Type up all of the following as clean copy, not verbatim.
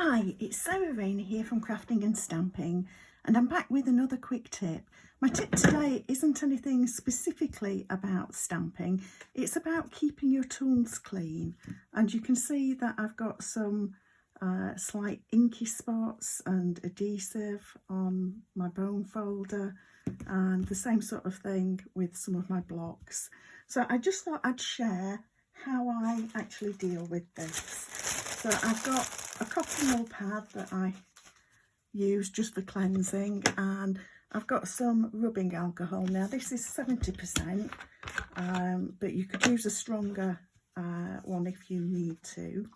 Hi, it's Sara Rayner here from Crafting and Stamping, and I'm back with another quick tip. My tip today isn't anything specifically about stamping, it's about keeping your tools clean. And you can see that I've got some slight inky spots and adhesive on my bone folder, and the same sort of thing with some of my blocks. So I just thought I'd share how I actually deal with this. So I've got a cotton wool pad that I use just for cleansing, and I've got some rubbing alcohol. Now this is 70%, but you could use a stronger one if you need to.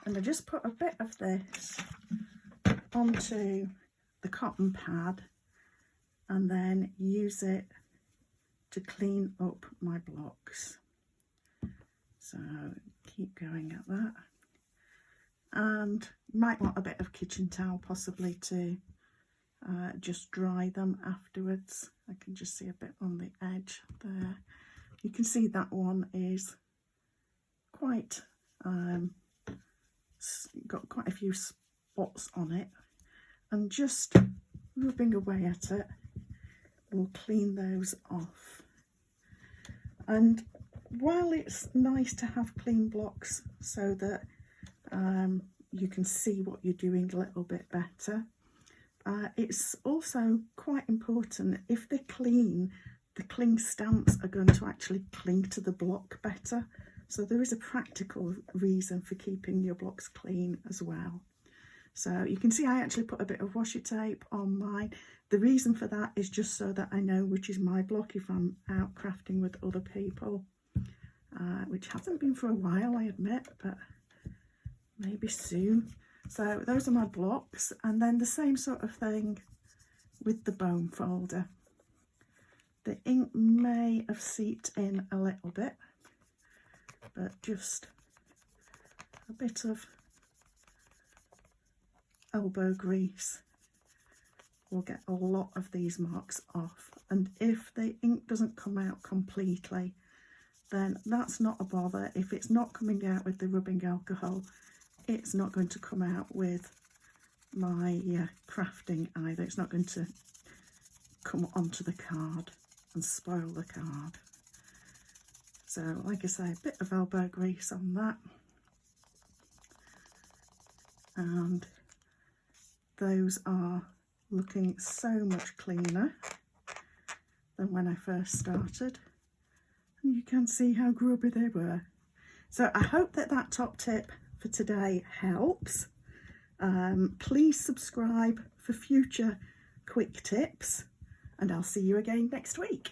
And I just put a bit of this onto the cotton pad and then use it to clean up my blocks. So keep going at that. And you might want a bit of kitchen towel possibly to just dry them afterwards. I can just see a bit on the edge there. You can see that one is quite got quite a few spots on it, and just rubbing away at it will clean those off. And while it's nice to have clean blocks so that you can see what you're doing a little bit better, it's also quite important, if they're clean, the cling stamps are going to actually cling to the block better. So there is a practical reason for keeping your blocks clean as well. So you can see I actually put a bit of washi tape on mine. The reason for that is just so that I know which is my block if I'm out crafting with other people, which hasn't been for a while, I admit, but maybe soon. So those are my blocks, and then the same sort of thing with the bone folder. The ink may have seeped in a little bit, but just a bit of elbow grease will get a lot of these marks off. And if the ink doesn't come out completely, then that's not a bother. If it's not coming out with the rubbing alcohol, it's not going to come out with my crafting either. It's not going to come onto the card and spoil the card. So like I say, a bit of elbow grease on that, and those are looking so much cleaner than when I first started, and you can see how grubby they were. So I hope that that top tip for today helps. Please subscribe for future quick tips, and I'll see you again next week.